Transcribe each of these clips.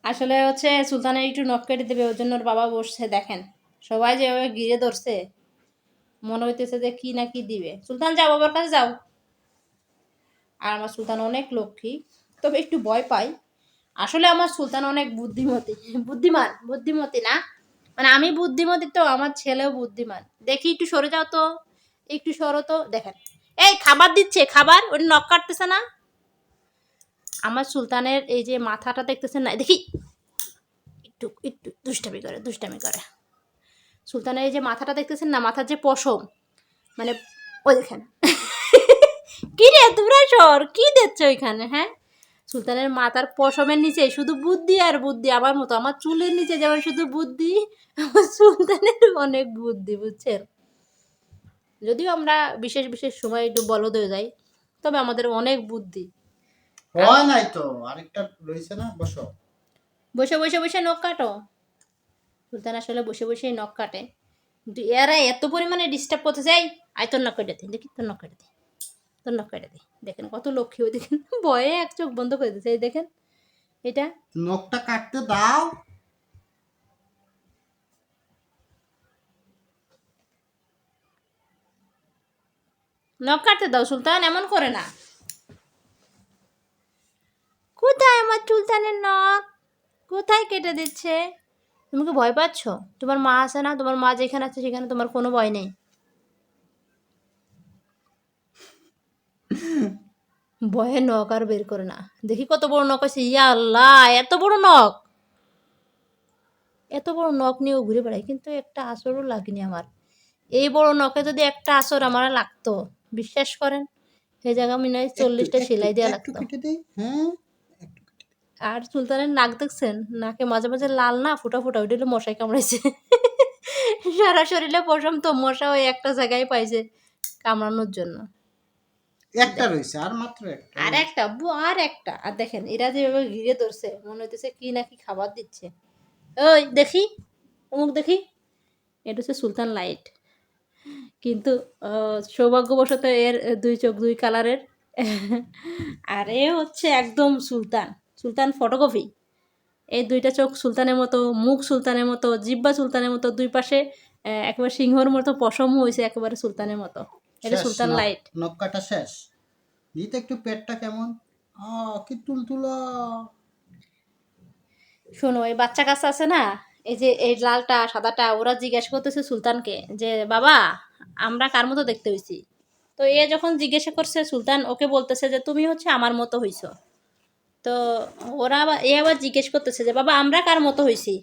আসলে হচ্ছে সুলতানের একটু নখ কেটে দেবে, ওর জন্য ওর বাবা বসছে। দেখেন সবাই যেভাবে ঘিরে ধরছে, মনে হইতেছে যে কি না কি দিবে। সুলতান যাও, বাবার কাছে যাও। আর আমার সুলতান অনেক লক্ষ্মী, তবে একটু ভয় পাই। আসলে আমার সুলতান অনেক বুদ্ধিমতী, বুদ্ধিমতী না, মানে আমি বুদ্ধিমতী তো আমার ছেলেও বুদ্ধিমান। দেখি একটু সরে যাও তো, একটু সরো তো। দেখেন এই খাবার দিচ্ছে, খাবার ওটা নখ কাটতেছে না। আমার সুলতানের এই যে মাথাটা দেখতেছেন না, দেখি একটু একটু দুষ্টামি করে। সুলতানের এই যে মাথাটা দেখতেছেন না, মাথার যে পশম, মানে ওই দেখেন। কি রে তোমরা সর, কি দেখছো ওইখানে? হ্যাঁ, সুলতানের মাথার পশমের নিচে শুধু বুদ্ধি আর বুদ্ধি। আমার মতো আমার চুলের নিচে যেমন শুধু বুদ্ধি, আমার সুলতানের অনেক বুদ্ধি, বুঝছেন? যদিও আমরা বিশেষ বিশেষ সময় একটু বলদ হয়ে যাই, তবে আমাদের অনেক বুদ্ধি। হয় নাই তো, আরেকটা রয়েছে না, বসো। বসে নখ কাটো। সুলতান আসলে বসে বসেই নখ কাটে, কিন্তু এরা এত পরিমাণে ডিস্টার্ব করতে চাই। আয় তোর নখ কেটে দিই, দেখি তোর নখ কেটে দিই, তোর নখ কেটে দিই। দেখেন কত লক্ষ্মী, ওই দেখেন ভয়ে এক চোখ বন্ধ করে দিচ্ছে। এই দেখেন এটা, নখটা কাটতে দাও। নখ কাটতে দাও সুলতান, এমন করে না। কোথায় আমার সুলতানের নখ, কোথায় কেটে দিচ্ছে? তুমি কি ভয় পাচ্ছ? তোমার মা আছে না, তোমার মা যেখানে আছে সেখানে তোমার কোনো ভয় নেই। ভয়ে নখ আর বের করে না। দেখি কত বড় নখ আছে, ইয়া আল্লাহ, এত বড় নখ! এত বড় নখ নিয়েও ঘুরে বেড়াই, কিন্তু একটা আসরও লাগেনি আমার। এই বড় নখে যদি একটা আসর আমার লাগতো, বিশ্বাস করেন, সেই জায়গা আমি নয় একটু 40টা একটু সেলাই দেওয়া একটু লাগতো। কেটে দেই, হ্যাঁ। একটু কেটে দেই। আর সুলতানের নাক দেখছেন, নাকে মাঝে মাঝে লাল না ফুটা ফুটা, ওইটা হলো মশাই কামড়াইছে। সারা শরীরে পশম তো, মশা ওই একটা জায়গায় পাইছে কামড়ানোর জন্য। একটা দেখেন রয়েছে, আর মাত্র একটা আর রয়েছে। একটা আর একটা, আর দেখেন এরা যেভাবে ঘিরে ধরছে, মনে হইতেছে কি নাকি খাবার দিচ্ছে। ওই দেখি, অমুক দেখি। এটা হচ্ছে সুলতান লাইট, কিন্তু সৌভাগ্যবশত এর দুই চোখ দুই কালারের। আর এ হচ্ছে একদম সুলতান, সুলতান ফটোকপি। এই দুইটা চোখ সুলতানের মতো, মুখ সুলতানের মতো, জিহ্বা সুলতানের মতো, দুই পাশে একেবারে সিংহর মতো পশমও হয়েছে একেবারে সুলতানের মতো। এটা শেষ, সুলতান নখ লাইট। নখ কাটা শেষ। দিতে একটু পেটটা কেমন, কি তুলতুলা। শোনো, এই বাচ্চা কাচ্চা আছে না, এই যে এই লালটা সাদাটা, ওরা জিজ্ঞেস করতেছে সুলতানকে যে বাবা আমরা কার মতো দেখতে হইছি। তো এ যখন জিজ্ঞাসা করছে, সুলতান ওকে বলতেছে যে তুমি হচ্ছে আমার মতো হইছো। তো ওরা আবার এ আবার জিজ্ঞেস করতেছে যে বাবা আমরা কার মতো হইছি।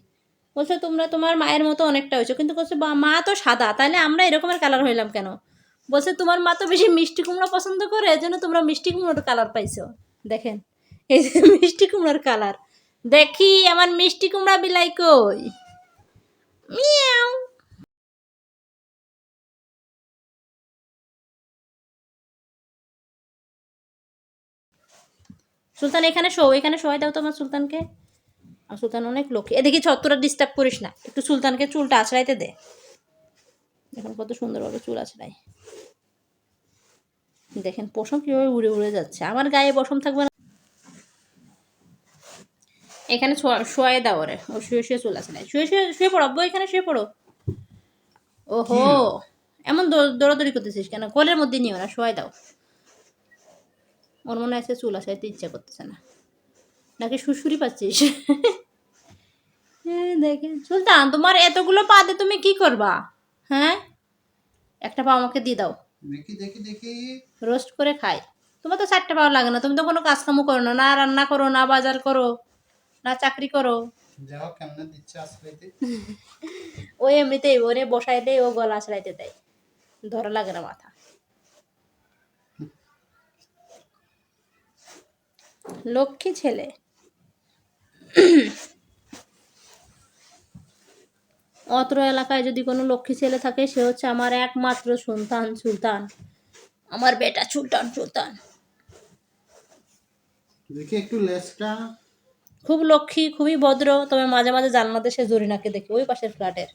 বলছে তোমরা তোমার মায়ের মতো অনেকটা হয়েছো, কিন্তু বলছে মা তো সাদা, তাহলে আমরা এরকমের কালার হইলাম কেন? বলছে তোমার মা তো বেশি মিষ্টি কুমড়া পছন্দ করে, এজন্য তোমরা মিষ্টি কুমড়োর কালার পাইছো। দেখেন এই যে মিষ্টি কুমড়ার কালার। দেখি আমার মিষ্টি কুমড়া বিলাই কই। মিয়াও। সুলতান এখানে শো, এখানে শোয়াই দাও তোমার সুলতানকে। আর সুলতান অনেক লক্ষ্মী। এদিকে ছত্তরা ডিস্টার্ব করিস না, একটু সুলতানকে চুলটা আছড়াইতে দে। এখন কত সুন্দরভাবে চুল আছড়াই। দেখেন পশম কিভাবে উড়ে উড়ে যাচ্ছে, আমার গায়ে পশম থাকবে না। এখানে শোয়াই দাও ওরে, ও শুয়ে শুয়ে চলে আসে নাই, শুয়ে শুয়ে শুয়ে পড়ো আব্বু, এখানে শুয়ে পড়ো। কি ওহো, হলো? এমন দৌড়াদৌড়ি করতেছিস কেন? কোলের মধ্যে নিও না, শোয়াই দাও। ওর মনে আছে চুল আসাইতে ইচ্ছা করতেছে না, নাকি সুরসুরি পাচ্ছিস? হ্যাঁ দেখেন সুলতান, তোমার এতগুলো পা দিয়ে তুমি কি করবা? হ্যাঁ, একটা পা আমাকে দিয়ে দাও, দেখি দেখি দেখি। রোস্ট করে খাই। তোমার তো 4টা পাও লাগে না, তুমি তো কোনো কাজকামও করো না, না রান্না করো, না বাজার করো, না চাকরি করো। যাও, কেমনে দিচ্ছে আসলে। ও এমনিতেই ওরে বসাই দেয়, ও গলা আছড়াইতে দেয়, ধরা লাগে না মাথা। লক্ষ্মী ছেলে। অত্র এলাকায় যদি কোনো লক্ষ্মী ছেলে থাকে, সে হচ্ছে আমার একমাত্র সন্তান সুলতান, আমার বেটা সুলতান। সুলতান দেখি একটু লেজটা। খুব লক্ষ্মী, খুবই ভদ্র, তবে মাঝে মাঝে জান্নাতে সে জরিনাকে দেখে, ওই পাশের ফ্ল্যাটের।